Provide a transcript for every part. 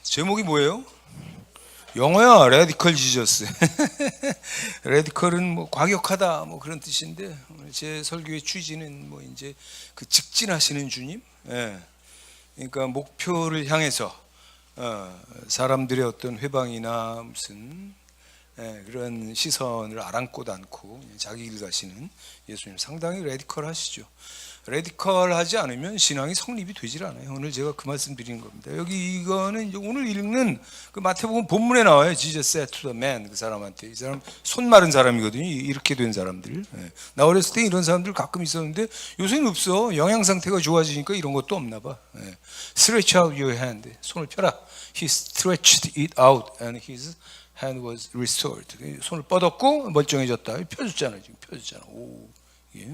제목이 뭐예요? 영어야. 레디컬 지저스. 레디컬은 뭐 과격하다 뭐 그런 뜻인데, 오늘 제 설교의 취지는 뭐 이제 그 직진하시는 주님. 그러니까 목표를 향해서 사람들의 어떤 회방이나 무슨 그런 시선을 아랑곳 않고 자기 길 가시는 예수님, 상당히 레디컬하시죠. 레디컬하지 않으면 신앙이 성립이 되질 않아요. 오늘 제가 그 말씀 드리는 겁니다. 여기 이거는 이제 오늘 읽는 그 마태복음 본문에 나와요. Jesus said to the man, 그 사람한테. 이 사람 손 마른 사람이거든요. 이렇게 된 사람들. 나 어렸을 때 이런 사람들 가끔 있었는데 요새는 없어. 영양 상태가 좋아지니까 이런 것도 없나 봐. Stretch out your hand. 손을 펴라. He stretched it out and his hand was restored. 손을 뻗었고 멀쩡해졌다. 펴줬잖아요. 지금 펴줬잖아. 오, 예.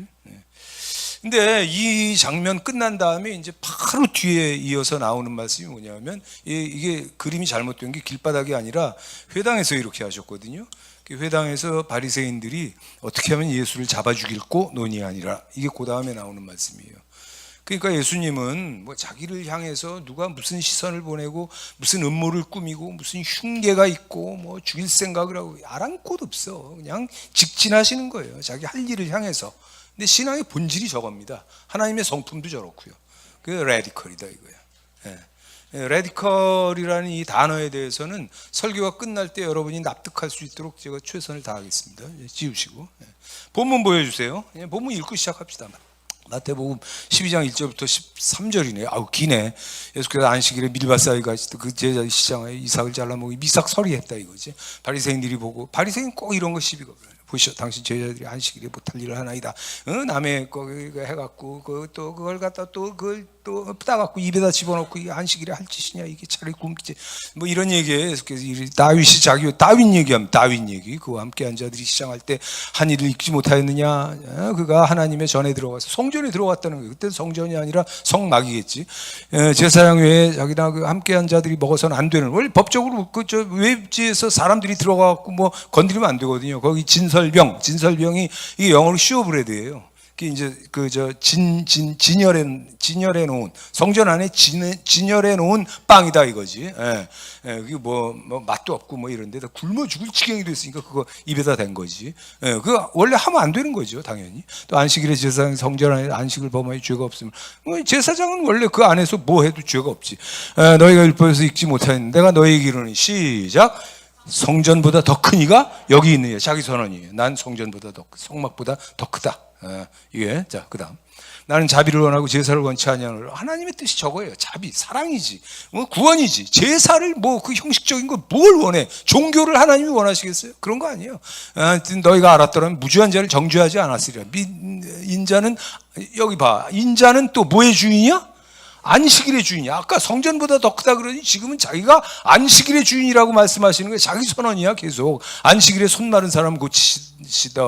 근데 이 장면 끝난 다음에 이제 바로 뒤에 이어서 나오는 말씀이 뭐냐면, 이게 그림이 잘못된 게 길바닥이 아니라 회당에서 이렇게 하셨거든요. 회당에서 바리새인들이 어떻게 하면 예수를 잡아 죽일고 논의하니라. 이게 그 다음에 나오는 말씀이에요. 그러니까 예수님은 뭐 자기를 향해서 누가 무슨 시선을 보내고 무슨 음모를 꾸미고 무슨 흉계가 있고 뭐 죽일 생각을 하고 아랑곳 없어. 그냥 직진하시는 거예요. 자기 할 일을 향해서. 근데 신앙의 본질이 저겁니다. 하나님의 성품도 저렇고요. 그게 레디컬이다 이거야. 레디컬이라는 이 단어에 대해서는 설교가 끝날 때 여러분이 납득할 수 있도록 제가 최선을 다하겠습니다. 지우시고 본문 보여주세요. 본문 읽고 시작합시다. 마태복음 12장 1절부터 13절이네. 아우 기네. 예수께서 안식일에 밀밭사이 가시던 그 제자 시장에 이삭을 잘라먹이 미삭설이 했다 이거지. 바리새인들이 보고, 바리새인 꼭 이런 거 시비가 그래요. 보시오, 당신 제자들이 안식일에 못할 일을 하나이다. 남의 거 해갖고 또 그걸 갖다 또 그걸 또 따갖고 입에다 집어넣고 이게 안식일에 할 짓이냐, 이게 차라리 굶기지. 뭐 이런 얘기에 다윗이 자기 다윈 얘기하면 다윈 얘기. 그와 함께 한 자들이 시장할 때 한 일을 잊지 못하였느냐. 그가 하나님의 전에 들어가서 성전에 들어갔다는 거예요. 그때는 성전이 아니라 성막이겠지. 제사장 외에 자기나 그 함께 한 자들이 먹어서는 안 되는, 원래 법적으로 그저 외지에서 사람들이 들어가갖고 뭐 건드리면 안 되거든요. 거기 진설병이 이게 영어로 쇼브레드예요. 그 이제 진열해 놓은 성전 안에 진열해 놓은 빵이다 이거지. 그게 뭐 맛도 없고 뭐 이런데 다 굶어 죽을 지경이 됐으니까 그거 입에다 댄 거지. 그거 원래 하면 안 되는 거죠, 당연히. 또 안식일에 제사장 성전 안에 안식을 범하여 죄가 없으면, 제사장은 원래 그 안에서 뭐 해도 죄가 없지. 너희가 율법에서 읽지 못하였는데 내가 너희에게 이르노니, 시작. 성전보다 더 큰 이가 여기 있느냐. 자기 선언이에요. 난 성전보다 성막보다 더 크다. 이게 자 그다음, 나는 자비를 원하고 제사를 원치 아니하노라. 하나님의 뜻이 저거예요. 자비, 사랑이지, 구원이지. 제사를 뭐 그 형식적인 거 뭘 원해? 종교를 하나님이 원하시겠어요? 그런 거 아니에요. 너희가 알았더라면 무죄한 자를 정죄하지 않았으리라. 인자는 여기 봐. 인자는 또 뭐의 주인이야? 안식일의 주인이야. 아까 성전보다 더 크다 그러니 지금은 자기가 안식일의 주인이라고 말씀하시는 거예요. 자기 선언이야. 계속 안식일에 손 마른 사람 고치시다.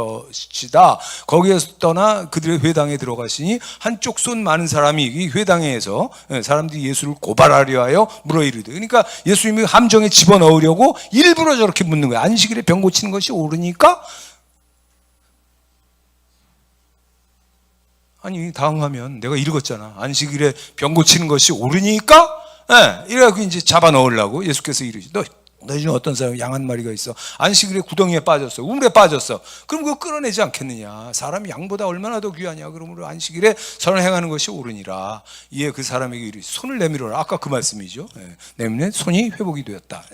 거기에서 떠나 그들의 회당에 들어가시니 한쪽 손 많은 사람이 이 회당에서 사람들이 예수를 고발하려 하여 물어 이르되. 그러니까 예수님이 함정에 집어넣으려고 일부러 저렇게 묻는 거예요. 안식일에 병 고치는 것이 옳으니까? 아니, 당하면 내가 읽었잖아. 안식일에 병 고치는 것이 옳으니까? 이래갖고 이제 잡아 넣으려고 예수께서 이르시. 너 중에 어떤 사람이 양 한 마리가 있어. 안식일에 구덩이에 빠졌어. 우물에 빠졌어. 그럼 그거 끌어내지 않겠느냐. 사람이 양보다 얼마나 더 귀하냐. 그러므로 안식일에 선을 행하는 것이 옳으니라. 이에 그 사람에게 이르시. 손을 내밀어라. 아까 그 말씀이죠. 내밀면 손이 회복이 되었다.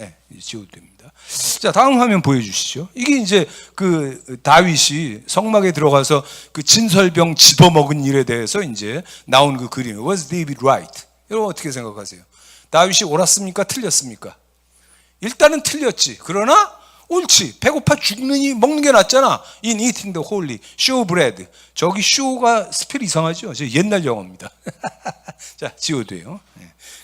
지워도 됩니다. 자, 다음 화면 보여주시죠. 이게 이제 그 다윗이 성막에 들어가서 그 진설병 집어먹은 일에 대해서 이제 나온 그 그림. Was David right? 여러분 어떻게 생각하세요? 다윗이 옳았습니까? 틀렸습니까? 일단은 틀렸지. 그러나 옳지. 배고파 죽느니 먹는 게 낫잖아. In eating the holy showbread. 저기 show가 스펠이 이상하죠. 저 옛날 영어입니다. 자, 지워도 돼요.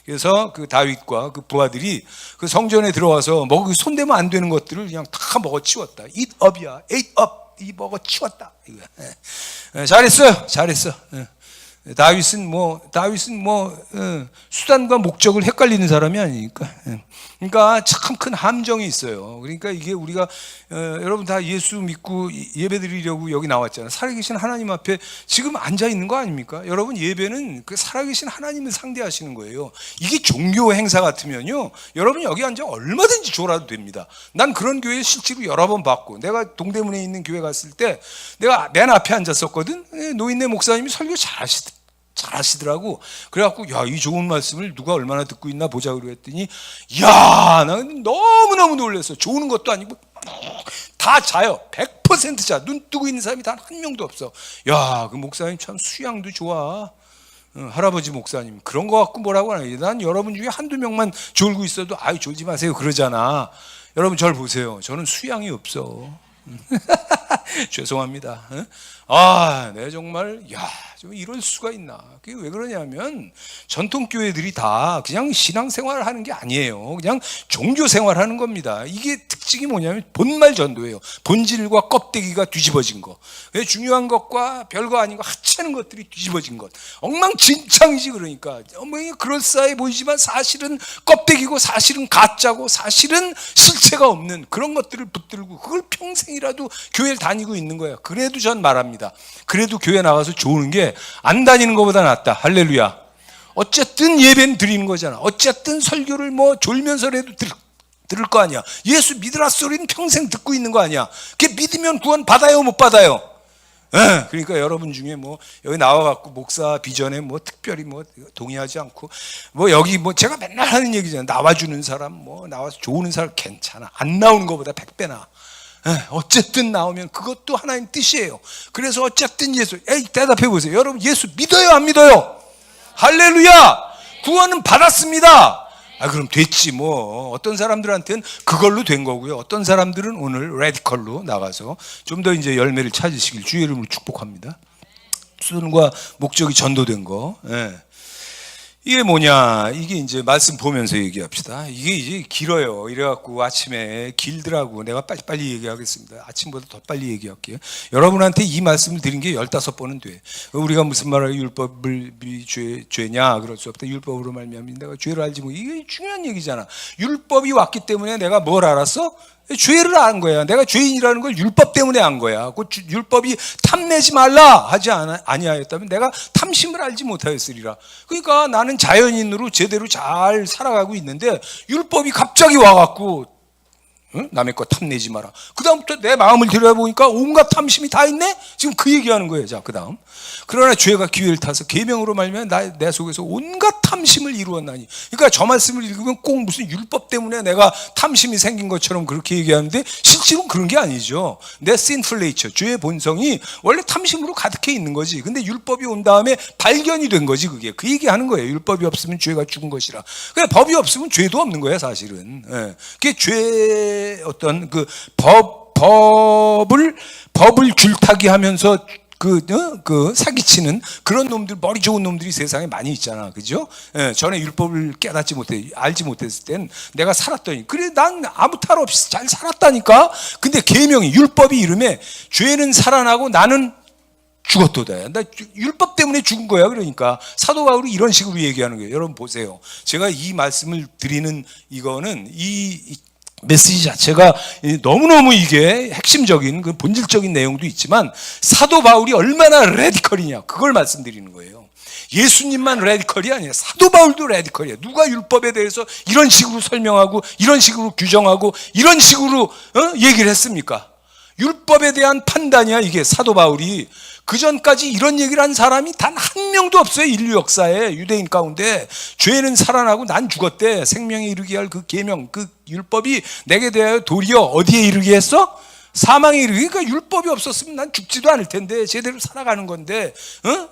그래서 그 다윗과 그 부하들이 그 성전에 들어와서 손대면 안 되는 것들을 그냥 다 먹어치웠다. Eat up이야. Ate up. 이 먹어치웠다. 잘했어요. 다윗은 수단과 목적을 헷갈리는 사람이 아니니까. 그러니까 참 큰 함정이 있어요. 그러니까 이게 우리가 여러분 다 예수 믿고 예배드리려고 여기 나왔잖아요. 살아계신 하나님 앞에 지금 앉아 있는 거 아닙니까? 여러분 예배는 그 살아계신 하나님을 상대하시는 거예요. 이게 종교 행사 같으면요, 여러분 여기 앉아 얼마든지 졸아도 됩니다. 난 그런 교회 실제로 여러 번 봤고, 내가 동대문에 있는 교회 갔을 때 내가 맨 앞에 앉았었거든. 노인네 목사님이 설교 잘하시더라고. 그래갖고 야, 이 좋은 말씀을 누가 얼마나 듣고 있나 보자 그랬더니, 야, 나는 너무너무 놀랐어. 좋은 것도 아니고 다 자요. 100% 자. 눈 뜨고 있는 사람이 단 한 명도 없어. 야, 그 목사님 참 수양도 좋아. 할아버지 목사님 그런 거 갖고 뭐라고 하나. 난 여러분 중에 한두 명만 졸고 있어도 아유 졸지 마세요 그러잖아. 여러분 절 보세요. 저는 수양이 없어. 죄송합니다. 내가 정말 좀 이럴 수가 있나. 그게 왜 그러냐면 전통 교회들이 다 그냥 신앙생활을 하는 게 아니에요. 그냥 종교 생활하는 겁니다. 이게 특징이 뭐냐면 본말 전도예요. 본질과 껍데기가 뒤집어진 거. 왜 중요한 것과 별거 아닌 거 하찮은 것들이 뒤집어진 것. 엉망진창이지. 그러니까 그럴싸해 보이지만 사실은 껍데기고 사실은 가짜고 사실은 실체가 없는 그런 것들을 붙들고 그걸 평생이라도 교회를 다니고 있는 거예요. 그래도 전 말합니다. 그래도 교회 나가서 좋은 게 안 다니는 것보다 낫다. 할렐루야. 어쨌든 예배는 드리는 거잖아. 어쨌든 설교를 졸면서라도 들을 거 아니야. 예수 믿으라 소리는 평생 듣고 있는 거 아니야. 그게 믿으면 구원 받아요, 못 받아요? 그러니까 여러분 중에 여기 나와갖고 목사 비전에 특별히 동의하지 않고 여기 제가 맨날 하는 얘기잖아요. 나와주는 사람 나와서 좋은 사람 괜찮아. 안 나오는 것보다 100배나. 어쨌든 나오면 그것도 하나님 뜻이에요. 그래서 어쨌든 예수, 대답해 보세요. 여러분 예수 믿어요, 안 믿어요? 할렐루야. 구원은 받았습니다. 그럼 됐지. 어떤 사람들한테는 그걸로 된 거고요. 어떤 사람들은 오늘 레디컬로 나가서 좀 더 이제 열매를 찾으시길 주의 이름으로 축복합니다. 수단과 목적이 전도된 거. 이게 뭐냐? 이게 이제 말씀 보면서 얘기합시다. 이게 이제 길어요. 이래갖고 아침에 길더라고. 내가 빨리 얘기하겠습니다. 아침보다 더 빨리 얘기할게요. 여러분한테 이 말씀을 드린 게 15번은 돼. 우리가 무슨 말을 율법을 죄냐? 그럴 수 없다. 율법으로 말미암아 내가 죄를 알지 뭐. 이게 중요한 얘기잖아. 율법이 왔기 때문에 내가 뭘 알았어? 죄를 안 거야. 내가 죄인이라는 걸 율법 때문에 안 거야. 그 율법이 탐내지 말라 하지 아니하였다면 내가 탐심을 알지 못하였으리라. 그러니까 나는 자연인으로 제대로 잘 살아가고 있는데 율법이 갑자기 와갖고 남의 거 탐내지 마라. 그 다음부터 내 마음을 들여다보니까 온갖 탐심이 다 있네. 지금 그 얘기하는 거예요. 자, 그 다음. 그러나 죄가 기회를 타서 계명으로 말미암아 내 속에서 온갖 탐심을 이루었나니. 그러니까 저 말씀을 읽으면 꼭 무슨 율법 때문에 내가 탐심이 생긴 것처럼 그렇게 얘기하는데 실제로는 그런 게 아니죠. 내 sinful nature, 죄의 본성이 원래 탐심으로 가득해 있는 거지. 근데 율법이 온 다음에 발견이 된 거지. 그게 그 얘기하는 거예요. 율법이 없으면 죄가 죽은 것이라. 그래, 법이 없으면 죄도 없는 거예요, 사실은. 그게 죄 어떤 그 법을 줄타기 하면서 그 사기치는 그런 놈들, 머리 좋은 놈들이 세상에 많이 있잖아. 그죠? 전에 율법을 알지 못했을 땐 내가 살았더니, 그래, 난 아무 탈 없이 잘 살았다니까? 근데 계명이, 율법이 이름에 죄는 살아나고 나는 죽었도다. 나 율법 때문에 죽은 거야. 그러니까 사도 바울이 이런 식으로 얘기하는 거예요. 여러분 보세요. 제가 이 말씀을 드리는 이거는 이 메시지 자체가 너무너무 이게 핵심적인 그 본질적인 내용도 있지만 사도 바울이 얼마나 레디컬이냐 그걸 말씀드리는 거예요. 예수님만 레디컬이 아니에요. 사도 바울도 레디컬이에요. 누가 율법에 대해서 이런 식으로 설명하고 이런 식으로 규정하고 이런 식으로 얘기를 했습니까? 율법에 대한 판단이야. 이게 사도 바울이 그전까지 이런 얘기를 한 사람이 단 한 명도 없어요. 인류 역사에. 유대인 가운데 죄는 살아나고 난 죽었대. 생명에 이르게 할 그 계명, 그 율법이 내게 대하여 도리어 어디에 이르게 했어? 사망에 이르게. 그러니까 율법이 없었으면 난 죽지도 않을 텐데 제대로 살아가는 건데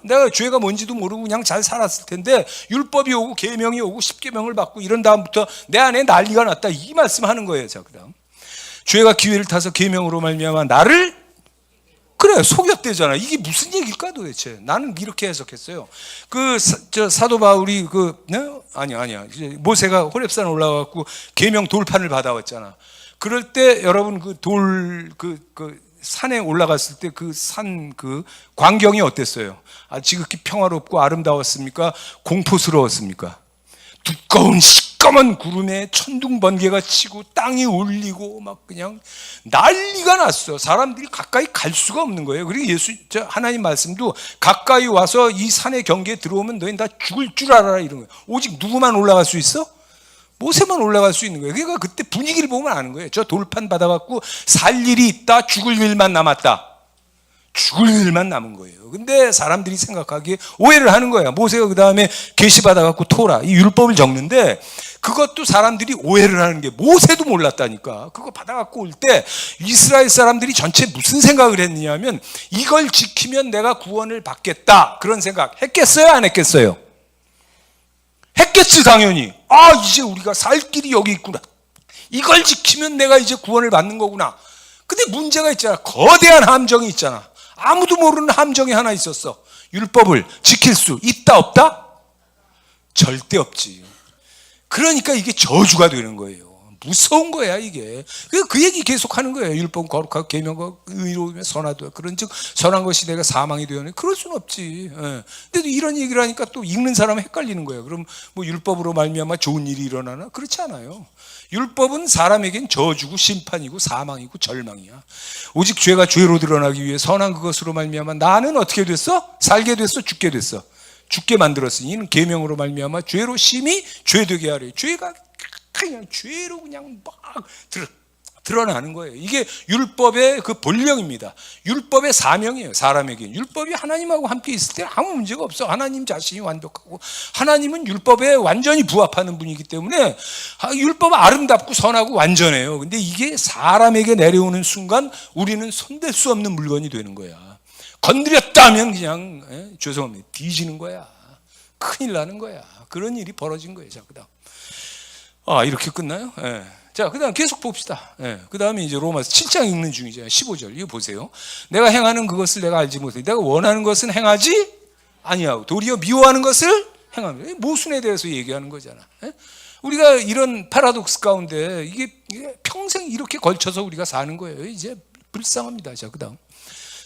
내가 죄가 뭔지도 모르고 그냥 잘 살았을 텐데 율법이 오고 계명이 오고 십계명을 받고 이런 다음부터 내 안에 난리가 났다. 이 말씀하는 거예요. 자, 그다음 죄가 기회를 타서 계명으로 말미암아 나를 그래 속였대잖아. 이게 무슨 얘기일까 도대체? 나는 이렇게 해석했어요. 사도 바울이 아니야. 모세가 호렙산 올라가고 계명 돌판을 받아왔잖아. 그럴 때 여러분 그 산에 올라갔을 때 그 산 그 광경이 어땠어요? 지극히 평화롭고 아름다웠습니까? 공포스러웠습니까? 두꺼운 시꺼먼 구름에 천둥 번개가 치고 땅이 울리고 막 그냥 난리가 났어. 사람들이 가까이 갈 수가 없는 거예요. 그리고 하나님 말씀도 가까이 와서 이 산의 경계에 들어오면 너희는 다 죽을 줄 알아라 이런 거예요. 오직 누구만 올라갈 수 있어? 모세만 올라갈 수 있는 거예요. 그러니까 그때 분위기를 보면 아는 거예요. 저 돌판 받아갖고 살 일이 있다, 죽을 일만 남았다. 죽을 일만 남은 거예요. 근데 사람들이 생각하기에 오해를 하는 거야. 모세가 그 다음에 계시 받아갖고 토라, 이 율법을 적는데 그것도 사람들이 오해를 하는 게 모세도 몰랐다니까. 그거 받아갖고 올 때 이스라엘 사람들이 전체 무슨 생각을 했느냐면 이걸 지키면 내가 구원을 받겠다. 그런 생각 했겠어요? 안 했겠어요? 했겠지, 당연히. 이제 우리가 살 길이 여기 있구나. 이걸 지키면 내가 이제 구원을 받는 거구나. 근데 문제가 있잖아. 거대한 함정이 있잖아. 아무도 모르는 함정이 하나 있었어. 율법을 지킬 수 있다 없다? 절대 없지. 그러니까 이게 저주가 되는 거예요. 무서운 거야 이게. 그 얘기 계속 하는 거예요. 율법 거룩하고 계명과 의로우며 선하다. 그런즉 선한 것이 내가 사망이 되었네. 그럴 수는 없지. 근데도 이런 얘기를 하니까 또 읽는 사람은 헷갈리는 거예요. 그럼 뭐 율법으로 말미암아 좋은 일이 일어나나? 그렇지 않아요. 율법은 사람에겐 저주고 심판이고 사망이고 절망이야. 오직 죄가 죄로 드러나기 위해 선한 그것으로 말미암아 나는 어떻게 됐어? 살게 됐어? 죽게 됐어? 죽게 만들었으니 이는 계명으로 말미암아 죄로 심히 죄되게 하려. 죄가 그냥 죄로 그냥 막 드러나는 거예요. 이게 율법의 그 본령입니다. 율법의 사명이에요. 사람에게 율법이 하나님하고 함께 있을 때 아무 문제가 없어. 하나님 자신이 완벽하고 하나님은 율법에 완전히 부합하는 분이기 때문에 율법은 아름답고 선하고 완전해요. 근데 이게 사람에게 내려오는 순간 우리는 손댈 수 없는 물건이 되는 거야. 건드렸다면 그냥 죄송합니다. 뒤지는 거야. 큰일 나는 거야. 그런 일이 벌어진 거예요. 자, 그다음 이렇게 끝나요? 자, 그 다음 계속 봅시다. 그 다음에 이제 로마서 7장 읽는 중이죠. 15절. 이거 보세요. 내가 행하는 그것을 내가 알지 못해. 내가 원하는 것은 행하지 아니하고 도리어 미워하는 것을 행합니다. 모순에 대해서 얘기하는 거잖아. 우리가 이런 파라독스 가운데 이게 평생 이렇게 걸쳐서 우리가 사는 거예요. 이제 불쌍합니다. 자, 그 다음.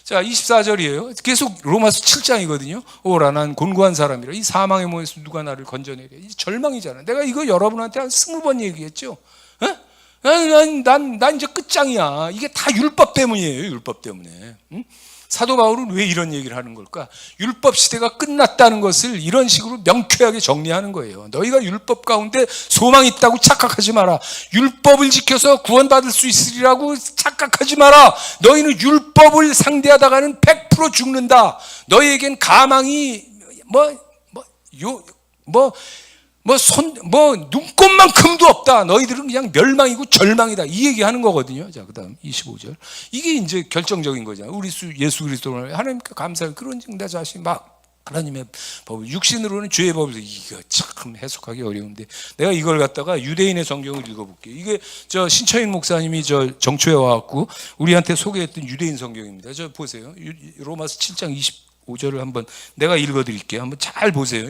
자, 24절이에요. 계속 로마서 7장이거든요. 오라, 난 곤고한 사람이라. 이 사망의 몸에서 누가 나를 건져내려. 이 절망이잖아. 내가 이거 여러분한테 한 20번 얘기했죠. 난 이제 끝장이야. 이게 다 율법 때문이에요. 율법 때문에. 응? 사도 바울은 왜 이런 얘기를 하는 걸까? 율법 시대가 끝났다는 것을 이런 식으로 명쾌하게 정리하는 거예요. 너희가 율법 가운데 소망이 있다고 착각하지 마라. 율법을 지켜서 구원받을 수 있으리라고 착각하지 마라. 너희는 율법을 상대하다가는 100% 죽는다. 너희에겐 가망이 눈꼽만큼도 없다. 너희들은 그냥 멸망이고 절망이다. 이 얘기 하는 거거든요. 자, 그 다음 25절. 이게 이제 결정적인 거잖아요. 우리 예수 그리스도를 하나님께 감사할 그런 증 나 자신 막 하나님의 법을 육신으로는 죄의 법을 이거 참 해석하기 어려운데 내가 이걸 갖다가 유대인의 성경을 읽어볼게요. 이게 저 신처인 목사님이 저 정초에 와갖고 우리한테 소개했던 유대인 성경입니다. 저 보세요. 로마서 7장 25절을 한번 내가 읽어드릴게요. 한번 잘 보세요.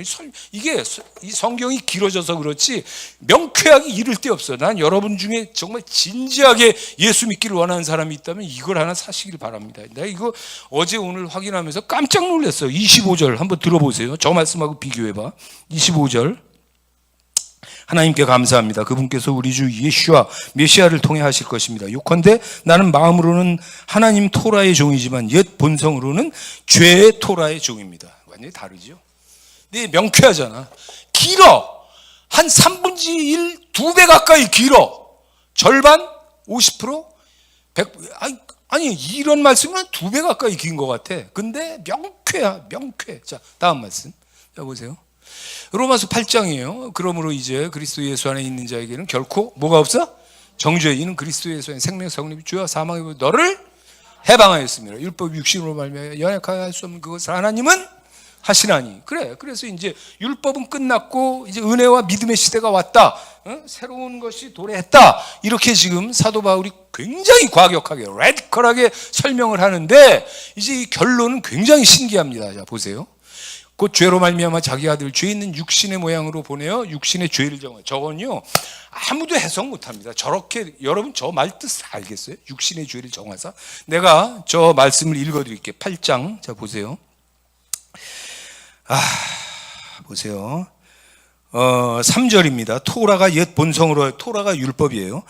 이게 이 성경이 길어져서 그렇지 명쾌하게 이를 데 없어요. 난 여러분 중에 정말 진지하게 예수 믿기를 원하는 사람이 있다면 이걸 하나 사시길 바랍니다. 내가 이거 어제 오늘 확인하면서 깜짝 놀랐어요. 25절 한번 들어보세요. 저 말씀하고 비교해봐. 25절. 하나님께 감사합니다. 그분께서 우리 주 예수와 메시아를 통해 하실 것입니다. 요컨대 나는 마음으로는 하나님 토라의 종이지만 옛 본성으로는 죄의 토라의 종입니다. 완전히 다르죠. 근데 명쾌하잖아. 길어. 한 3분의 1, 2배 가까이 길어. 절반? 50%? 100%? 아니 이런 말씀은 2배 가까이 긴 것 같아. 근데 명쾌야. 명쾌. 자, 다음 말씀. 자, 보세요. 로마서 8장이에요. 그러므로 이제 그리스도 예수 안에 있는 자에게는 결코 뭐가 없어? 정죄. 이는 그리스도 예수 안에 생명, 성립, 죄와 사망의 너를 해방하였습니다. 율법 육신으로 말미암아 연약하게 할 수 없는 그것을 하나님은 하시나니. 그래. 그래서 이제 율법은 끝났고 이제 은혜와 믿음의 시대가 왔다. 새로운 것이 도래했다. 이렇게 지금 사도 바울이 굉장히 과격하게, 레디컬하게 설명을 하는데 이제 이 결론은 굉장히 신기합니다. 자, 보세요. 곧 죄로 말미암아 자기 아들 죄 있는 육신의 모양으로 보내어 육신의 죄를 정하. 저건요 아무도 해석 못합니다. 저렇게 여러분 저 말 뜻 알겠어요? 육신의 죄를 정하사. 내가 저 말씀을 읽어드릴게요. 8장 자 보세요. 보세요. 3절입니다. 토라가 옛 본성으로 토라가 율법이에요.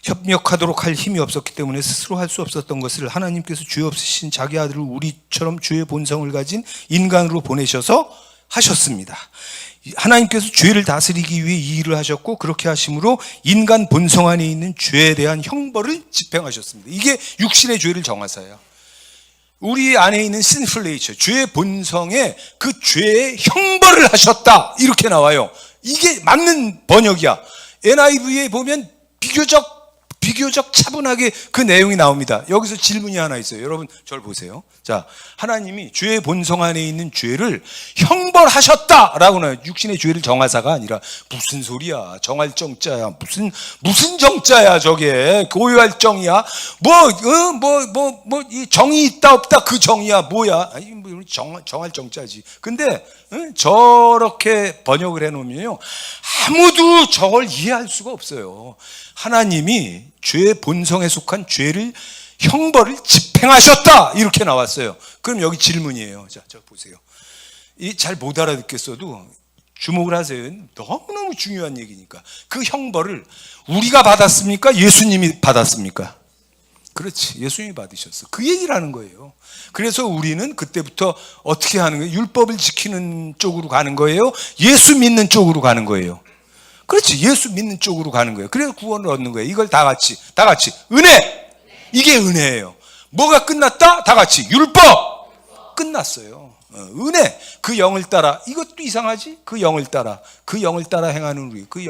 협력하도록 할 힘이 없었기 때문에 스스로 할 수 없었던 것을 하나님께서 죄 없으신 자기 아들을 우리처럼 죄의 본성을 가진 인간으로 보내셔서 하셨습니다. 하나님께서 죄를 다스리기 위해 이 일을 하셨고 그렇게 하심으로 인간 본성 안에 있는 죄에 대한 형벌을 집행하셨습니다. 이게 육신의 죄를 정하사예요. 우리 안에 있는 sinful nature, 죄의 본성에 그 죄의 형벌을 하셨다 이렇게 나와요. 이게 맞는 번역이야. NIV에 보면 비교적 차분하게 그 내용이 나옵니다. 여기서 질문이 하나 있어요. 여러분 저를 보세요. 자, 하나님이 죄의 본성 안에 있는 죄를 형벌하셨다라고 나와요. 육신의 죄를 정하사가 아니라 무슨 소리야? 정할 정자야. 무슨 정자야 저게? 고유할 정이야? 이 정이 있다 없다 그 정이야 뭐야? 아니 정할 정자지. 근데 저렇게 번역을 해놓으면요 아무도 저걸 이해할 수가 없어요. 하나님이 죄의 본성에 속한 죄를 형벌을 집행하셨다 이렇게 나왔어요. 그럼 여기 질문이에요. 자, 저 보세요. 이 잘 못 알아듣겠어도 주목을 하세요. 너무너무 중요한 얘기니까. 그 형벌을 우리가 받았습니까? 예수님이 받았습니까? 그렇지, 예수님이 받으셨어. 그 얘기를 하는 거예요. 그래서 우리는 그때부터 어떻게 하는 거예요? 율법을 지키는 쪽으로 가는 거예요? 예수 믿는 쪽으로 가는 거예요? 그렇지, 예수 믿는 쪽으로 가는 거예요. 그래서 구원을 얻는 거예요. 이걸 다 같이 은혜! 이게 은혜예요. 뭐가 끝났다? 다 같이 율법! 끝났어요. 은혜, 그 영을 따라. 이것도 이상하지? 그 영을 따라 행하는 우리. 그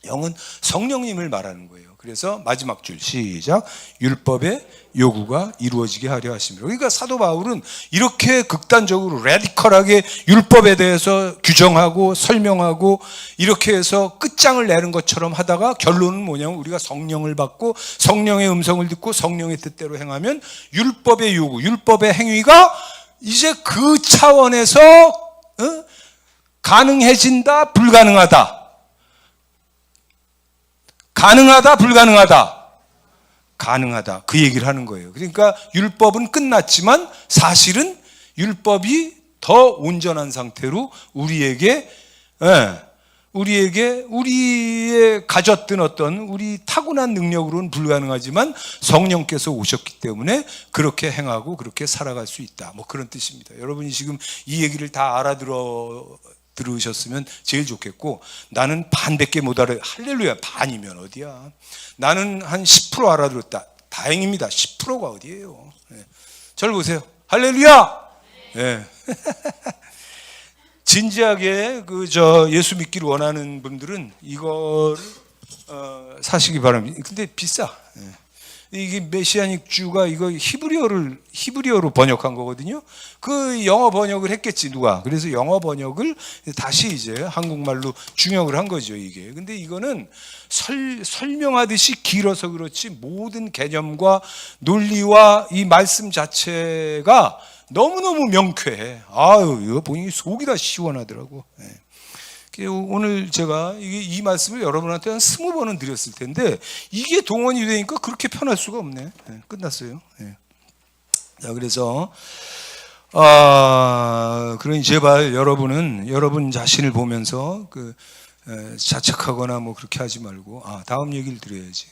영은 성령님을 말하는 거예요. 그래서 마지막 줄 시작. 율법의 요구가 이루어지게 하려 하심이라. 그러니까 사도 바울은 이렇게 극단적으로 레디컬하게 율법에 대해서 규정하고 설명하고 이렇게 해서 끝장을 내는 것처럼 하다가 결론은 뭐냐면 우리가 성령을 받고 성령의 음성을 듣고 성령의 뜻대로 행하면 율법의 요구, 율법의 행위가 이제 그 차원에서 가능해진다, 불가능하다. 가능하다, 불가능하다. 가능하다. 그 얘기를 하는 거예요. 그러니까 율법은 끝났지만 사실은 율법이 더 온전한 상태로 우리의 가졌던 어떤 우리 타고난 능력으로는 불가능하지만 성령께서 오셨기 때문에 그렇게 행하고 그렇게 살아갈 수 있다. 뭐 그런 뜻입니다. 여러분이 지금 이 얘기를 다 들으셨으면 제일 좋겠고, 나는 반밖에 못 알아요. 할렐루야, 반이면 어디야. 나는 한 10% 알아들었다. 다행입니다. 10%가 어디예요. 네. 저를 보세요. 할렐루야. 네. 진지하게 예수 믿기를 원하는 분들은 이걸 사시기 바랍니다. 근데 비싸. 네. 이게 메시아닉 주가 이거 히브리어로 번역한 거거든요. 그 영어 번역을 했겠지 누가. 그래서 영어 번역을 다시 이제 한국말로 중역을 한 거죠 이게. 근데 이거는 설명하듯이 길어서 그렇지 모든 개념과 논리와 이 말씀 자체가 너무너무 명쾌해. 아유 이거 보니 속이 다 시원하더라고. 네. 오늘 제가 이 말씀을 여러분한테 한 20번은 드렸을 텐데 이게 동원이 되니까 그렇게 편할 수가 없네. 네, 끝났어요. 네. 자, 그래서 그러니 제발 여러분 자신을 보면서 자책하거나 뭐 그렇게 하지 말고 다음 얘기를 드려야지.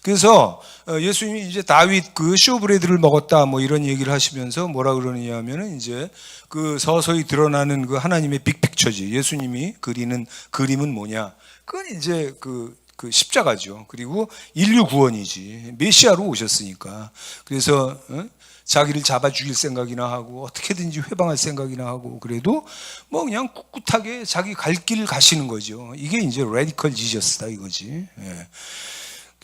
그래서 예수님이 이제 다윗 쇼브레드를 먹었다 뭐 이런 얘기를 하시면서 뭐라 그러느냐면은 이제 그 서서히 드러나는 그 하나님의 빅픽처지. 예수님이 그리는 그림은 뭐냐? 그건 이제 그 십자가죠. 그리고 인류 구원이지. 메시아로 오셨으니까. 그래서 자기를 잡아 죽일 생각이나 하고 어떻게든지 회방할 생각이나 하고 그래도 뭐 그냥 꿋꿋하게 자기 갈 길을 가시는 거죠. 이게 이제 레디컬 지저스다 이거지. 예.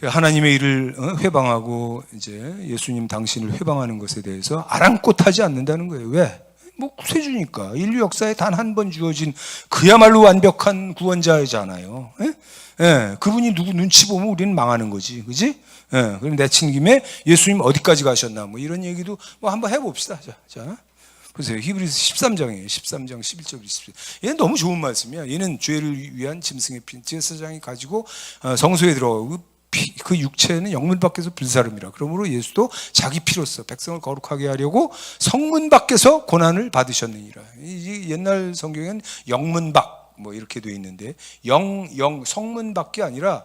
하나님의 일을 회방하고 이제 예수님 당신을 회방하는 것에 대해서 아랑곳하지 않는다는 거예요. 왜? 뭐 구세주니까. 인류 역사에 단 한 번 주어진 그야말로 완벽한 구원자이잖아요. 예? 예, 그분이 누구 눈치 보면 우리는 망하는 거지, 그지? 예, 그럼 내친 김에 예수님 어디까지 가셨나 뭐 이런 얘기도 뭐 한번 해봅시다. 자, 보세요. 히브리서 13장이에요. 13장 11절 20절. 얘는 너무 좋은 말씀이야. 얘는 죄를 위한 짐승의 피. 제사장이 가지고 성소에 들어가고 그 육체는 영문 밖에서 불사름이라. 그러므로 예수도 자기 피로써 백성을 거룩하게 하려고 성문 밖에서 고난을 받으셨느니라. 이 옛날 성경에는 영문 밖 뭐 이렇게 돼 있는데 성문 밖이 아니라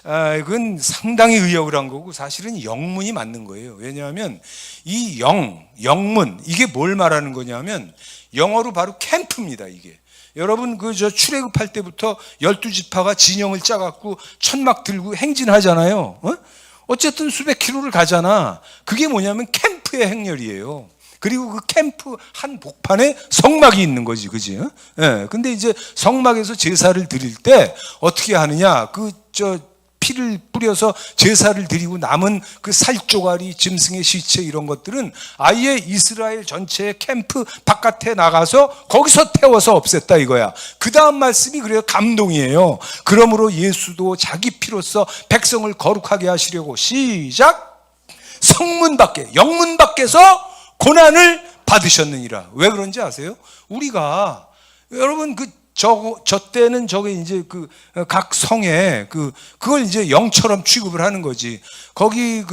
그건 상당히 의역을 한 거고 사실은 영문이 맞는 거예요. 왜냐하면 이 영문 이게 뭘 말하는 거냐면 영어로 바로 캠프입니다. 이게 여러분 출애굽할 때부터 12지파가 진영을 짜갖고 천막 들고 행진하잖아요. 어쨌든 수백 킬로를 가잖아. 그게 뭐냐면 캠프의 행렬이에요. 그리고 그 캠프 한 복판에 성막이 있는 거지, 그지? 예. 근데 이제 성막에서 제사를 드릴 때 어떻게 하느냐? 피를 뿌려서 제사를 드리고 남은 그 살조가리, 짐승의 시체 이런 것들은 아예 이스라엘 전체의 캠프 바깥에 나가서 거기서 태워서 없앴다 이거야. 그 다음 말씀이 그래요. 감동이에요. 그러므로 예수도 자기 피로써 백성을 거룩하게 하시려고 시작! 성문 밖에, 영문 밖에서 고난을 받으셨느니라. 왜 그런지 아세요? 우리가 여러분 저 때는 저게 이제 각 성에 그걸 이제 영처럼 취급을 하는 거지. 거기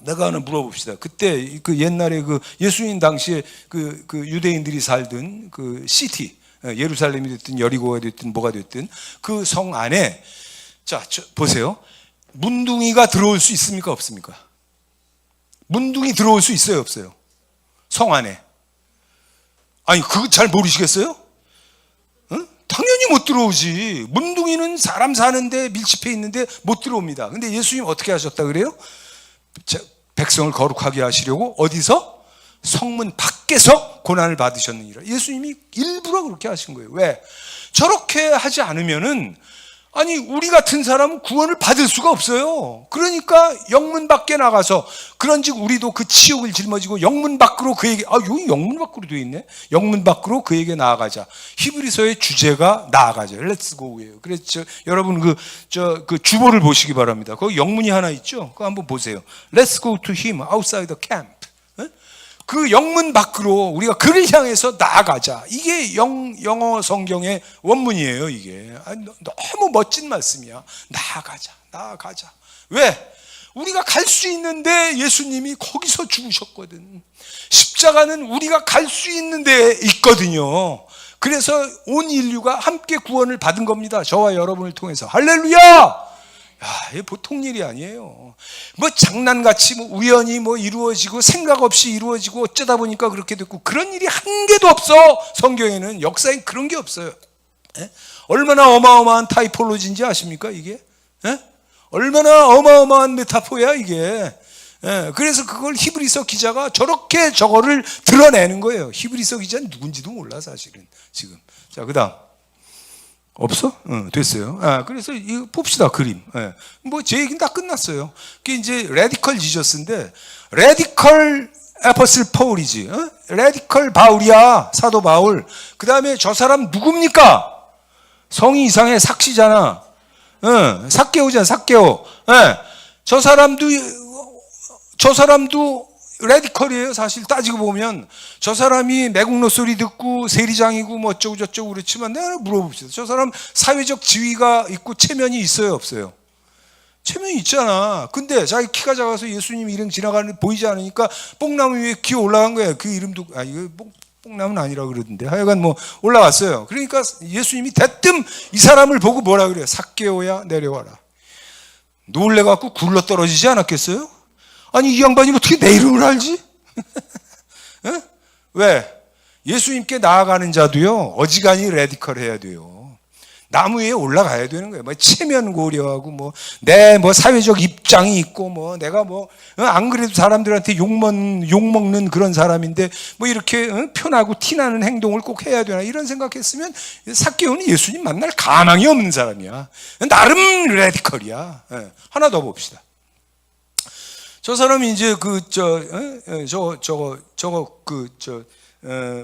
내가 하나 물어봅시다. 그때 옛날에 예수님 당시에 유대인들이 살던 시티, 예루살렘이 됐든 여리고가 됐든 뭐가 됐든 그 성 안에 보세요. 문둥이가 들어올 수 있습니까? 없습니까? 문둥이 들어올 수 있어요? 없어요? 성 안에. 아니, 그거 잘 모르시겠어요? 당연히 못 들어오지. 문둥이는 사람 사는데 밀집해 있는데 못 들어옵니다. 근데 예수님 어떻게 하셨다 그래요? 백성을 거룩하게 하시려고 어디서? 성문 밖에서 고난을 받으셨느니라. 예수님이 일부러 그렇게 하신 거예요. 왜? 저렇게 하지 않으면은 아니 우리 같은 사람은 구원을 받을 수가 없어요. 그러니까 영문 밖에 나가서 그런즉 우리도 그 치욕을 짊어지고 영문 밖으로 그에게 여기 영문 밖으로 되어 있네. 영문 밖으로 그에게 나아가자. 히브리서의 주제가 나아가자. Let's go예요. 그래서 여러분 그 주보를 보시기 바랍니다. 거기 영문이 하나 있죠. 그거 한번 보세요. Let's go to him outside the camp. 그 영문 밖으로 우리가 그를 향해서 나아가자. 이게 영어 성경의 원문이에요. 이게 너무 멋진 말씀이야. 나아가자. 왜? 우리가 갈 수 있는데 예수님이 거기서 죽으셨거든. 십자가는 우리가 갈 수 있는 데 있거든요. 그래서 온 인류가 함께 구원을 받은 겁니다. 저와 여러분을 통해서. 할렐루야! 이게 보통 일이 아니에요. 장난같이 우연히 이루어지고 생각 없이 이루어지고 어쩌다 보니까 그렇게 됐고 그런 일이 한 개도 없어. 성경에는 역사에 그런 게 없어요. 얼마나 어마어마한 타이폴로지인지 아십니까 이게? 얼마나 어마어마한 메타포야 이게. 그래서 그걸 히브리서 기자가 저렇게 저거를 드러내는 거예요. 히브리서 기자는 누군지도 몰라 사실은 지금. 자, 그다음. 없어? 됐어요. 그래서 이거 봅시다, 그림. 제 얘기는 다 끝났어요. 그게 이제 레디컬 지저스인데, 레디컬 에퍼슬 파울이지. 레디컬 바울이야, 사도 바울. 그 다음에 저 사람 누굽니까? 성이 이상해, 삭시잖아. 삭개오잖아, 삭개오. 저 사람도 레디컬이에요. 사실 따지고 보면 저 사람이 매국노 소리 듣고 세리장이고 어쩌고 저쩌고 그렇지만 내가 물어봅시다. 저 사람 사회적 지위가 있고 체면이 있어요, 없어요? 체면이 있잖아. 근데 자기 키가 작아서 예수님 이름 지나가는 보이지 않으니까 뽕나무 위에 기어 올라간 거예요. 그 이름도 이거 뽕나무는 아니라 그러던데 하여간 올라갔어요. 그러니까 예수님이 대뜸 이 사람을 보고 뭐라 그래요? 삭개오야 내려와라. 놀래갖고 굴러 떨어지지 않았겠어요? 아니 이 양반이 어떻게 내 이름을 알지? 왜? 예수님께 나아가는 자도요 어지간히 레디컬해야 돼요. 나무 위에 올라가야 되는 거예요. 체면 고려하고 내 사회적 입장이 있고 내가 안 그래도 사람들한테 욕 먹는 그런 사람인데 이렇게 편하고 티나는 행동을 꼭 해야 되나 이런 생각했으면 삭개오는 예수님 만날 가망이 없는 사람이야. 나름 레디컬이야. 하나 더 봅시다. 저 사람이 이제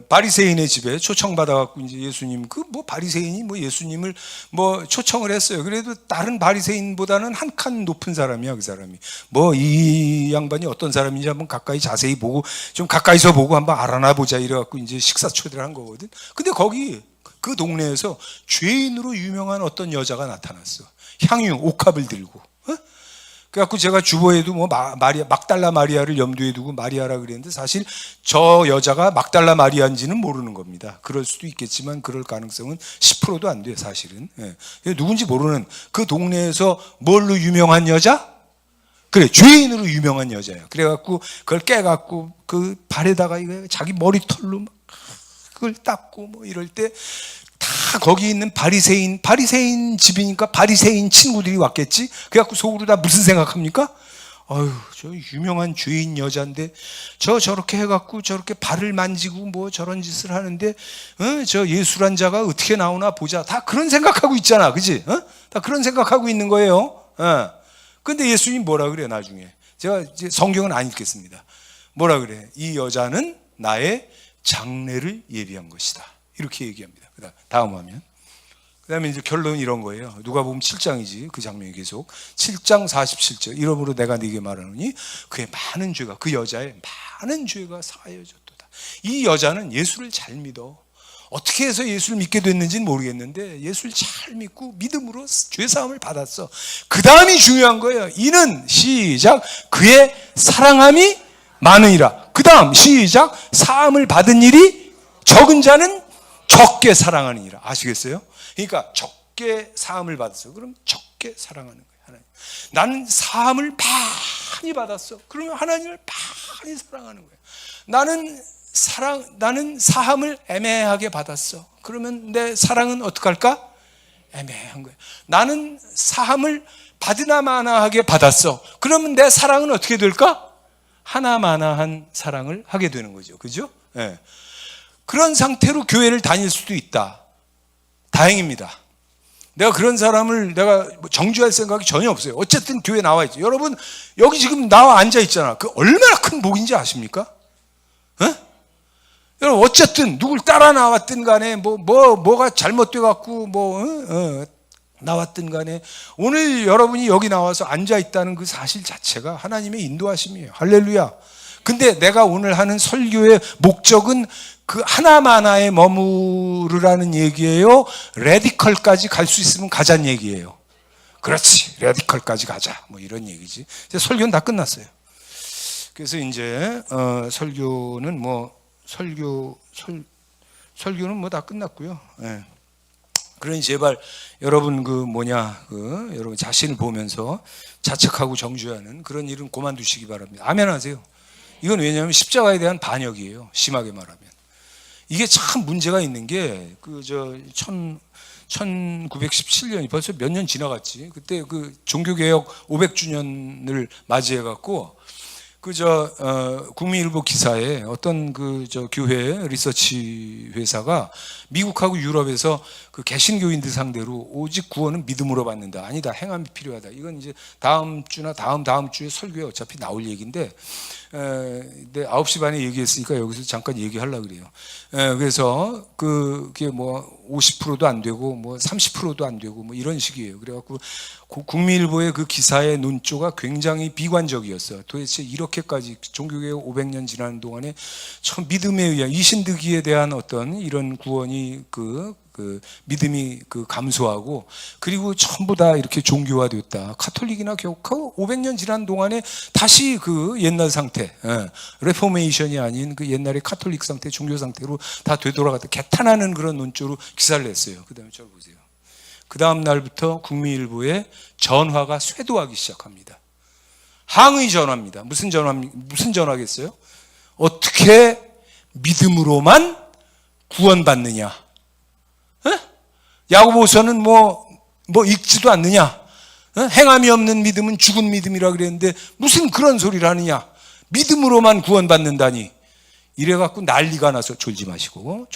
바리새인의 집에 초청받아갖고 이제 예수님, 그 뭐 바리새인이 뭐 예수님을 뭐 초청을 했어요. 그래도 다른 바리새인보다는 한 칸 높은 사람이야, 그 사람이. 뭐 이 양반이 어떤 사람인지 한번 가까이 자세히 보고, 좀 가까이서 보고 한번 알아나 보자 이래갖고 이제 식사 초대를 한 거거든. 근데 거기 그 동네에서 죄인으로 유명한 어떤 여자가 나타났어. 향유, 옥합을 들고. 그래갖고 제가 주보에도 뭐 막달라 마리아를 염두에 두고 마리아라 그랬는데 사실 저 여자가 막달라 마리아인지는 모르는 겁니다. 그럴 수도 있겠지만 그럴 가능성은 10%도 안 돼요, 사실은. 누군지 모르는 그 동네에서 뭘로 유명한 여자? 그래, 죄인으로 유명한 여자예요. 그래갖고 그걸 깨갖고 그 발에다가 이거 자기 머리털로 막 그걸 닦고 뭐 이럴 때 다 거기 있는 바리새인 집이니까 바리새인 친구들이 왔겠지? 그래갖고 속으로 다 무슨 생각합니까? 아유, 저 유명한 죄인 여자인데 저렇게 해갖고 저렇게 발을 만지고 뭐 저런 짓을 하는데 저 예수란 자가 어떻게 나오나 보자. 다 그런 생각하고 있잖아, 그지? 다 그런 생각하고 있는 거예요. 근데 예수님 뭐라 그래요, 나중에? 제가 이제 성경은 안 읽겠습니다. 뭐라 그래? 이 여자는 나의 장례를 예비한 것이다. 이렇게 얘기합니다. 다음 화면. 그 다음에 이제 결론은 이런 거예요. 누가복음 7장이지, 그 장면이 계속. 7장 47절. 이러므로 내가 네게 말하노니 그의 많은 죄가, 그 여자의 많은 죄가 사하여졌도다. 이 여자는 예수를 잘 믿어. 어떻게 해서 예수를 믿게 됐는지는 모르겠는데 예수를 잘 믿고 믿음으로 죄사함을 받았어. 그 다음이 중요한 거예요. 이는 시작 그의 사랑함이 많으니라. 그 다음 시작 사함을 받은 일이 적은 자는 적게 사랑하느니라. 아시겠어요? 그러니까 적게 사함을 받았어. 그럼 적게 사랑하는 거예요, 하나님. 나는 사함을 많이 받았어. 그러면 하나님을 많이 사랑하는 거예요. 나는 사함을 애매하게 받았어. 그러면 내 사랑은 어떡할까? 애매한 거예요. 나는 사함을 받으나마나하게 받았어. 그러면 내 사랑은 어떻게 될까? 하나마나한 사랑을 하게 되는 거죠. 그죠? 네. 그런 상태로 교회를 다닐 수도 있다. 다행입니다. 내가 그런 사람을 내가 정죄할 생각이 전혀 없어요. 어쨌든 교회에 나와 있죠. 여러분 여기 지금 나와 앉아 있잖아. 그 얼마나 큰 복인지 아십니까? 여러분 어쨌든 누굴 따라 나왔든 간에 뭐가 잘못돼 갖고 나왔든 간에 오늘 여러분이 여기 나와서 앉아 있다는 그 사실 자체가 하나님의 인도하심이에요. 할렐루야. 근데 내가 오늘 하는 설교의 목적은 그 하나마나에 머무르라는 얘기예요? 레디컬까지 갈 수 있으면 가자는 얘기예요. 그렇지, 레디컬까지 가자, 뭐 이런 얘기지. 이제 설교는 다 끝났어요. 그래서 이제 설교는 설교는 다 끝났고요. 예. 그러니 제발 여러분 여러분 자신을 보면서 자책하고 정죄하는 그런 일은 그만두시기 바랍니다. 아멘 하세요. 이건 왜냐하면 십자가에 대한 반역이에요. 심하게 말하면. 이게 참 문제가 있는 게 1917년이 벌써 몇 년 지나갔지. 그때 그 종교개혁 500주년을 맞이해 갖고 국민일보 기사에 어떤 교회 리서치 회사가 미국하고 유럽에서 그 개신교인들 상대로 오직 구원은 믿음으로 받는다. 아니다. 행함이 필요하다. 이건 이제 다음 주나 다음 주에 설교에 어차피 나올 얘기인데, 9시 반에 얘기했으니까 여기서 잠깐 얘기하려고 그래요. 그래서 그게 50%도 안 되고 30%도 안 되고 이런 식이에요. 그래갖고 국민일보의 그 기사의 논조가 굉장히 비관적이었어요. 도대체 이렇게까지 종교개혁 500년 지나는 동안에 참 믿음에 의한 이신득이에 대한 어떤 이런 구원이 믿음이 감소하고 그리고 전부 다 이렇게 종교화됐다. 카톨릭이나 교회가 500년 지난 동안에 다시 그 옛날 상태, 레포메이션이 아닌 그 옛날의 카톨릭 상태, 종교 상태로 다 되돌아갔다. 개탄하는 그런 논조로 기사를 냈어요. 그 다음에 저를 보세요. 그 다음 날부터 국민일보에 전화가 쇄도하기 시작합니다. 항의 전화입니다. 무슨 전화겠어요? 어떻게 믿음으로만 구원받느냐? 야고보서는 읽지도 않느냐? 행함이 없는 믿음은 죽은 믿음이라 그랬는데 무슨 그런 소리를 하느냐? 믿음으로만 구원받는다니. 이래갖고 난리가 나서 졸지 마시고.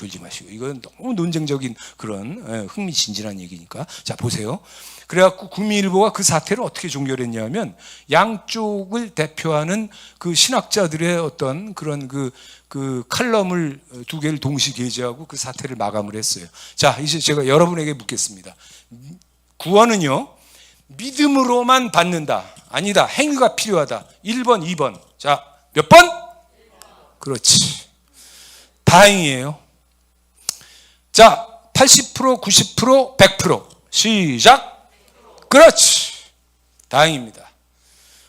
이건 너무 논쟁적인 그런 흥미진진한 얘기니까. 자, 보세요. 그래갖고 국민일보가 그 사태를 어떻게 종결했냐면 양쪽을 대표하는 그 신학자들의 어떤 그런 그 칼럼을 두 개를 동시 게재하고 그 사태를 마감을 했어요. 자, 이제 제가 여러분에게 묻겠습니다. 구원은요, 믿음으로만 받는다. 아니다. 행위가 필요하다. 1번, 2번. 자, 몇 번? 그렇지. 다행이에요. 자, 80%, 90%, 100%. 시작. 그렇지. 다행입니다.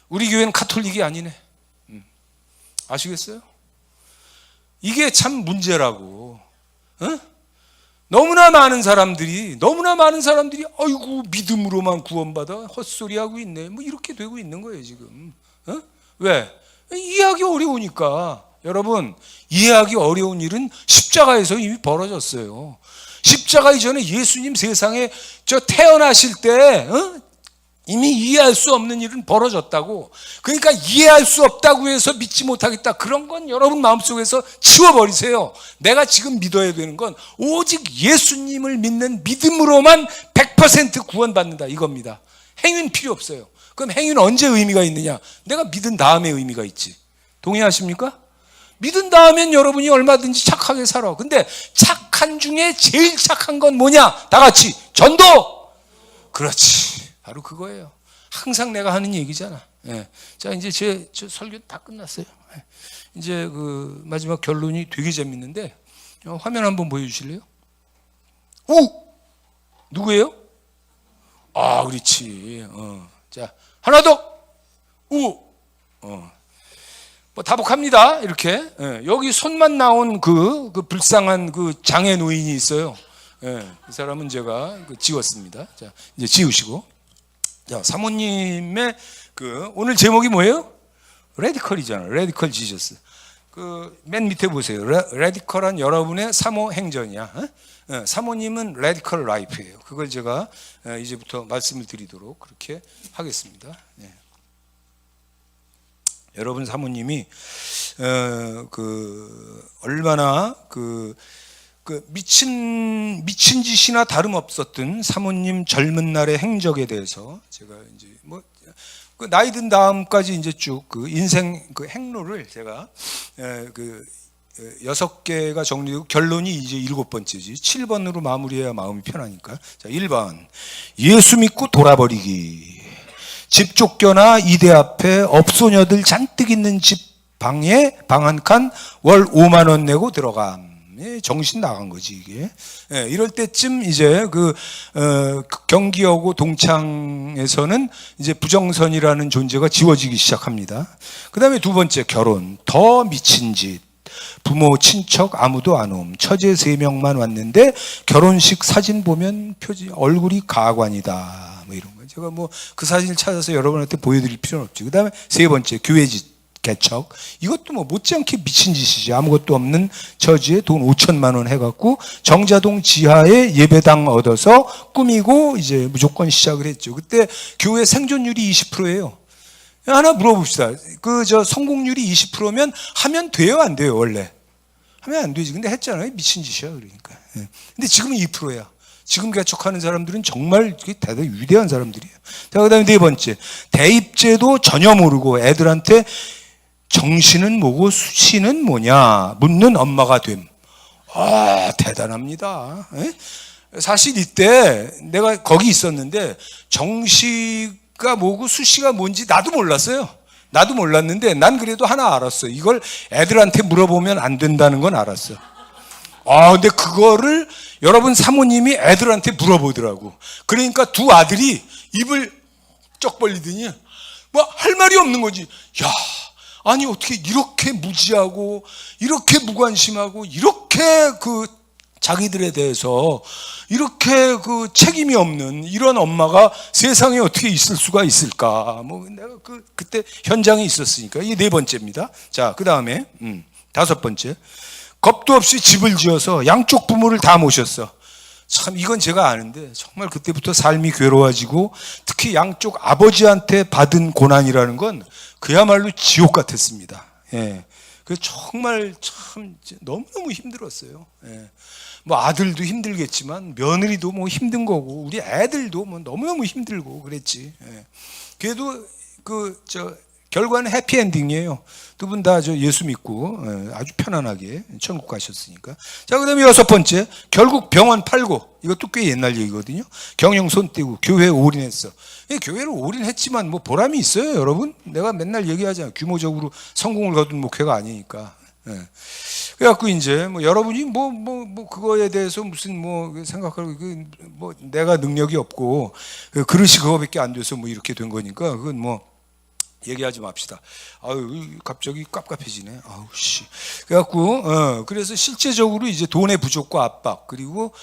우리 교회는 카톨릭이 아니네. 아시겠어요? 이게 참 문제라고. 너무나 많은 사람들이 아이고 믿음으로만 구원받아 헛소리하고 있네. 뭐 이렇게 되고 있는 거예요 지금. 왜? 이해하기 어려우니까. 여러분, 이해하기 어려운 일은 십자가에서 이미 벌어졌어요. 십자가 이전에 예수님 세상에 태어나실 때 이미 이해할 수 없는 일은 벌어졌다고. 그러니까 이해할 수 없다고 해서 믿지 못하겠다, 그런 건 여러분 마음속에서 치워버리세요. 내가 지금 믿어야 되는 건 오직 예수님을 믿는 믿음으로만 100% 구원받는다, 이겁니다. 행위는 필요 없어요. 그럼 행위는 언제 의미가 있느냐? 내가 믿은 다음에 의미가 있지. 동의하십니까? 믿은 다음엔 여러분이 얼마든지 착하게 살아. 근데 착한 중에 제일 착한 건 뭐냐? 다 같이 전도. 그렇지, 바로 그거예요. 항상 내가 하는 얘기잖아. 예. 자, 이제 제 설교 다 끝났어요. 예. 이제 그 마지막 결론이 되게 재밌는데, 화면 한번 보여주실래요? 누구예요? 아, 그렇지. 자, 하나 더. 뭐 다복합니다. 이렇게. 예. 여기 손만 나온 그 불쌍한 그 장애 노인이 있어요. 예. 그 사람은 제가 지웠습니다. 자, 이제 지우시고. 자, 사모님의 오늘 제목이 뭐예요? 레디컬이잖아요. 레디컬 지저스. 맨 밑에 보세요. 레디컬한 여러분의 사모 행전이야. 사모님은 레디컬 라이프예요. 그걸 제가 이제부터 말씀을 드리도록 그렇게 하겠습니다. 네. 여러분 사모님이 얼마나 미친 짓이나 다름없었던 사모님 젊은 날의 행적에 대해서 제가 이제 나이 든 다음까지 이제 쭉 인생 행로를 제가 6개가 정리되고 결론이 이제 7번째지. 7번으로 마무리해야 마음이 편하니까. 자, 1번. 예수 믿고 돌아버리기. 집 쫓겨나 이대 앞에 업소녀들 잔뜩 있는 집 방에 방 한 칸 월 5만 원 내고 들어감. 정신 나간 거지 이게. 이럴 때쯤 이제 경기여고 동창에서는 이제 부정선이라는 존재가 지워지기 시작합니다. 그 다음에 2번째, 결혼. 더 미친 짓. 부모 친척 아무도 안 옴. 처제 3명만 왔는데 결혼식 사진 보면 얼굴이 가관이다. 뭐 이런 거. 제가 그 사진을 찾아서 여러분한테 보여드릴 필요는 없지. 그 다음에 3번째, 교회 개척. 이것도 못지않게 미친 짓이지. 아무것도 없는 처지에 돈 5천만 원 해갖고 정자동 지하에 예배당 얻어서 꾸미고 이제 무조건 시작을 했죠. 그때 교회 생존율이 20%예요. 하나 물어봅시다. 성공률이 20%면 하면 돼요, 안 돼요, 원래? 하면 안 되지. 근데 했잖아요. 미친 짓이야, 그러니까. 근데 지금은 2%야. 지금 개척하는 사람들은 정말 대단히 위대한 사람들이에요. 자, 그 다음에 4번째. 대입제도 전혀 모르고 애들한테 정신은 뭐고 수치는 뭐냐 묻는 엄마가 됨. 대단합니다. 사실 이때 내가 거기 있었는데 정시가 뭐고 수시가 뭔지 나도 몰랐어요. 나도 몰랐는데 난 그래도 하나 알았어. 이걸 애들한테 물어보면 안 된다는 건 알았어. 근데 그거를 여러분 사모님이 애들한테 물어보더라고. 그러니까 두 아들이 입을 쩍 벌리더니 할 말이 없는 거지. 야, 아니 어떻게 이렇게 무지하고 이렇게 무관심하고 이렇게 자기들에 대해서 이렇게 책임이 없는 이런 엄마가 세상에 어떻게 있을 수가 있을까? 내가 그때 현장에 있었으니까. 이게 4번째입니다. 자, 그 다음에 5번째. 겁도 없이 집을 지어서 양쪽 부모를 다 모셨어. 참 이건 제가 아는데 정말 그때부터 삶이 괴로워지고 특히 양쪽 아버지한테 받은 고난이라는 건 그야말로 지옥 같았습니다. 예. 그 정말 참 너무너무 힘들었어요. 예. 뭐 아들도 힘들겠지만 며느리도 뭐 힘든 거고 우리 애들도 뭐 너무너무 힘들고 그랬지. 예. 그래도 결과는 해피엔딩이에요. 두 분 다 예수 믿고 아주 편안하게 천국 가셨으니까. 자, 그다음에 6번째, 결국 병원 팔고, 이것도 꽤 옛날 얘기거든요. 경영 손 떼고 교회에 올인했어. 교회를 올인했지만 뭐 보람이 있어요, 여러분. 내가 맨날 얘기하잖아요. 규모적으로 성공을 거둔 목회가 아니니까. 그래갖고 이제 뭐 여러분이 뭐 그거에 대해서 무슨 뭐 생각하고 뭐 내가 능력이 없고 그릇이 그거밖에 안 돼서 뭐 이렇게 된 거니까 그건 뭐 얘기하지 맙시다. 아유, 갑자기 깝깝해지네. 아우, 씨. 그래갖고, 그래서 실제적으로 이제 돈의 부족과 압박, 그리고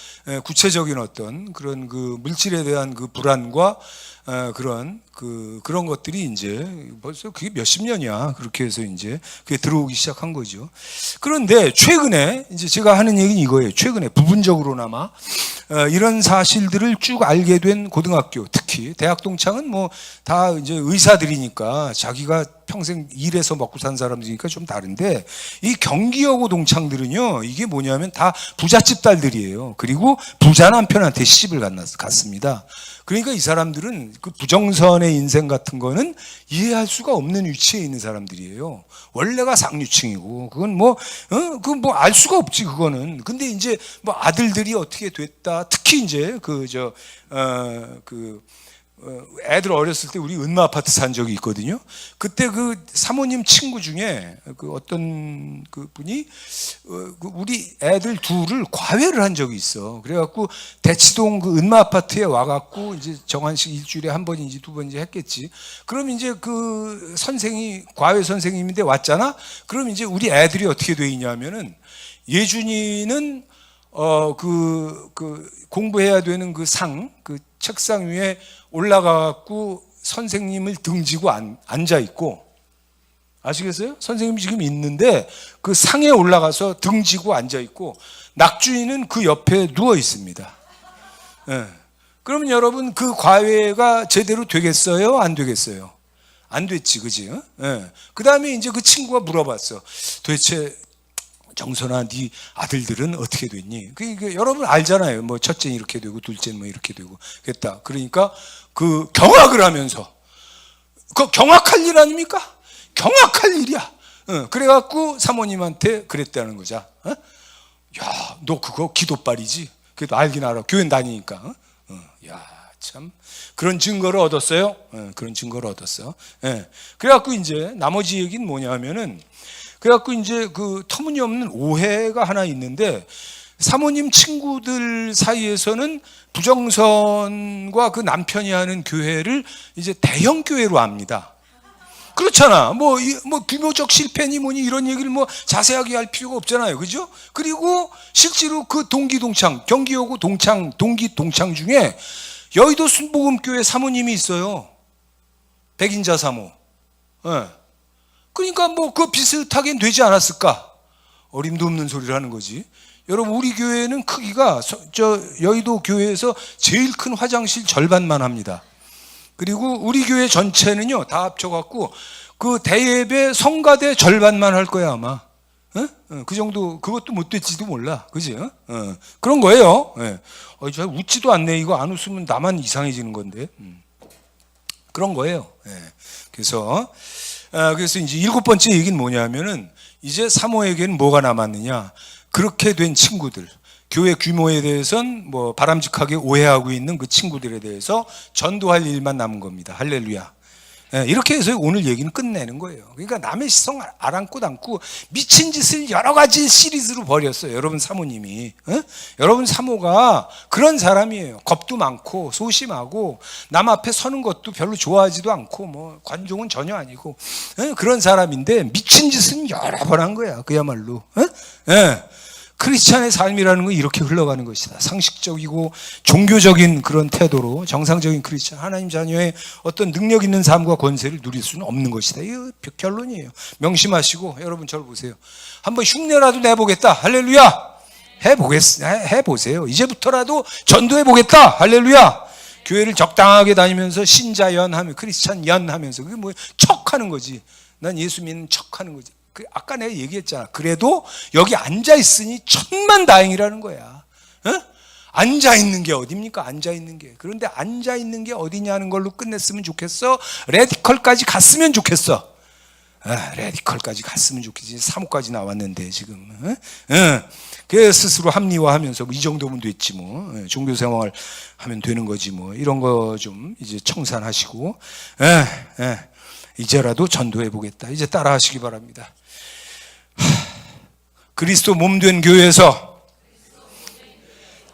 구체적인 어떤 그런 그 물질에 대한 그 불안과 그런 것들이 이제 벌써 그게 몇십 년이야. 그렇게 해서 이제 그게 들어오기 시작한 거죠. 그런데 최근에 이제 제가 하는 얘기는 이거예요. 최근에 부분적으로나마 이런 사실들을 쭉 알게 된 고등학교, 특히 대학 동창은 뭐 다 이제 의사들이니까 자기가 평생 일해서 먹고 산 사람들이니까 좀 다른데 이 경기여고 동창들은요, 이게 뭐냐면 다 부잣집 딸들이에요. 그리고 부자 남편한테 시집을 갔습니다. 그러니까 이 사람들은 그 부정선의 인생 같은 거는 이해할 수가 없는 위치에 있는 사람들이에요. 원래가 상류층이고 그건 그건 뭐 알 수가 없지 그거는. 근데 이제 뭐 아들들이 어떻게 됐다. 특히 이제 애들 어렸을 때 우리 은마 아파트 산 적이 있거든요. 그때 그 사모님 친구 중에 그 어떤 그 분이 우리 애들 둘을 과외를 한 적이 있어. 그래갖고 대치동 그 은마 아파트에 와갖고 이제 정한식 일주일에 한 번인지 두 번인지 했겠지. 그럼 이제 그 선생이 과외 선생님인데 왔잖아. 그럼 이제 우리 애들이 어떻게 돼 있냐면은 예준이는 공부해야 되는 그 책상 위에 올라가갖고 선생님을 등지고 앉아 있고, 아시겠어요? 선생님이 지금 있는데 그 상에 올라가서 등지고 앉아 있고 낙주인은 그 옆에 누워 있습니다. 예. 그러면 여러분 그 과외가 제대로 되겠어요? 안 되겠어요? 안 됐지, 그지? 예. 그 다음에 이제 그 친구가 물어봤어. 도대체 정선아, 네 아들들은 어떻게 됐니? 여러분 알잖아요. 뭐 첫째는 이렇게 되고 둘째는 뭐 이렇게 되고 그랬다. 그러니까 그 경악을 하면서, 그 경악할 일 아닙니까? 경악할 일이야. 그래갖고 사모님한테 그랬다는 거죠. 야, 너 그거 기도빨이지? 그래도 알긴 알아. 교회 다니니까. 야, 참 그런 증거를 얻었어요. 그런 증거를 얻었어. 그래갖고 이제 나머지 얘기는 뭐냐면은, 그래갖고 이제 그 터무니없는 오해가 하나 있는데, 사모님 친구들 사이에서는 부정선과 그 남편이 하는 교회를 이제 대형 교회로 압니다. 그렇잖아. 뭐 규모적 실패니 뭐니 이런 얘기를 뭐 자세하게 할 필요가 없잖아요. 그죠? 그리고 실제로 그 경기여고 동기 동창 중에 여의도 순복음교회 사모님이 있어요. 백인자 사모. 그러니까 뭐 그 비슷하게 되지 않았을까? 어림도 없는 소리를 하는 거지. 여러분, 우리 교회는 크기가 여의도 교회에서 제일 큰 화장실 절반만 합니다. 그리고 우리 교회 전체는요 다 합쳐갖고 그 대예배 성가대 절반만 할 거야 아마. 그 정도, 그것도 못 될지도 몰라. 그지? 그런 거예요. 잘 웃지도 않네. 이거 안 웃으면 나만 이상해지는 건데. 그런 거예요. 그래서 이제 7번째 얘기는 뭐냐면은, 이제 사모에게는 뭐가 남았느냐. 그렇게 된 친구들, 교회 규모에 대해서는 뭐 바람직하게 오해하고 있는 그 친구들에 대해서 전도할 일만 남은 겁니다. 할렐루야. 이렇게 해서 오늘 얘기는 끝내는 거예요. 그러니까 남의 시선 아랑곳 않고 미친 짓을 여러 가지 시리즈로 벌였어요. 여러분 사모님이. 여러분 사모가 그런 사람이에요. 겁도 많고 소심하고 남 앞에 서는 것도 별로 좋아하지도 않고 뭐 관종은 전혀 아니고 그런 사람인데 미친 짓은 여러 번 한 거야. 그야말로. 크리스찬의 삶이라는 건 이렇게 흘러가는 것이다. 상식적이고 종교적인 그런 태도로 정상적인 크리스찬, 하나님 자녀의 어떤 능력 있는 삶과 권세를 누릴 수는 없는 것이다. 이거 결론이에요. 명심하시고 여러분 저를 보세요. 한번 흉내라도 내보겠다. 할렐루야. 해보세요. 이제부터라도 전도해보겠다. 할렐루야. 교회를 적당하게 다니면서 신자연 하면, 크리스찬 연 하면서, 그게 뭐 척하는 거지. 난 예수 믿는 척하는 거지. 아까 내가 얘기했잖아. 그래도 여기 앉아 있으니 천만다행이라는 거야. 어? 앉아 있는 게 어딥니까? 앉아 있는 게. 그런데 앉아 있는 게 어디냐는 걸로 끝냈으면 좋겠어. 레디컬까지 갔으면 좋겠어. 레디컬까지 갔으면 좋겠지. 3호까지 나왔는데 지금. 그 스스로 합리화하면서 이 정도면 됐지 뭐. 종교 생활 하면 되는 거지 뭐. 이런 거 좀 이제 청산하시고. 이제라도 전도해 보겠다. 이제 따라 하시기 바랍니다. 그리스도 몸된 교회에서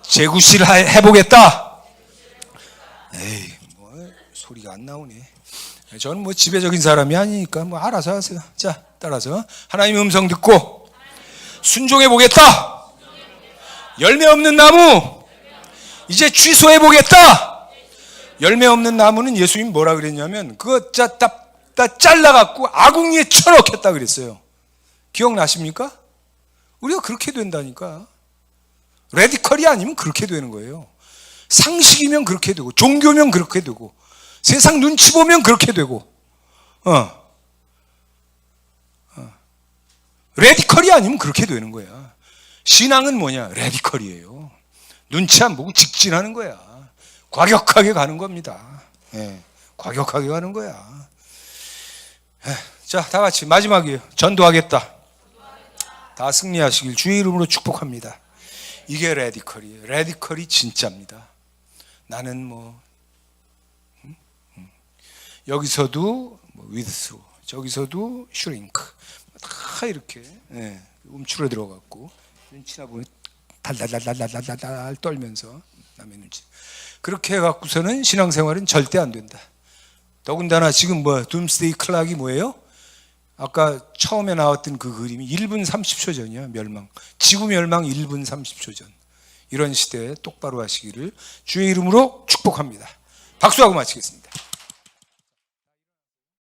재구실 해보겠다. 에이, 뭐 소리가 안 나오네. 저는 뭐 지배적인 사람이 아니니까 뭐 알아서 하세요. 자, 따라서 하나님의 음성 듣고 순종해 보겠다. 열매 없는 나무 이제 취소해 보겠다. 열매 없는 나무는 예수님 뭐라 그랬냐면 그거 다 잘라갖고 아궁이에 쳐넣겠다 그랬어요. 기억나십니까? 우리가 그렇게 된다니까. 레디컬이 아니면 그렇게 되는 거예요. 상식이면 그렇게 되고 종교면 그렇게 되고 세상 눈치 보면 그렇게 되고 레디컬이 아니면 그렇게 되는 거야. 신앙은 뭐냐? 레디컬이에요. 눈치 안 보고 직진하는 거야. 과격하게 가는 겁니다. 과격하게 가는 거야. 자, 다 같이 마지막이에요. 전도하겠다. 다 승리하시길 주의 이름으로 축복합니다. 이게 레디컬이에요. 레디컬이 진짜입니다. 나는 뭐 여기서도 withdraw, 저기서도 shrink, 다 이렇게 움츠러 들어갔고 눈치나 보면 달달달달달달달 떨면서 남의 눈치 그렇게 해갖고서는 신앙생활은 절대 안 된다. 더군다나 지금 둠스데이 클락이 뭐예요? 아까 처음에 나왔던 그 그림이 1분 30초 전이야. 멸망, 지구 멸망 1분 30초 전. 이런 시대에 똑바로 하시기를 주의 이름으로 축복합니다. 박수하고 마치겠습니다.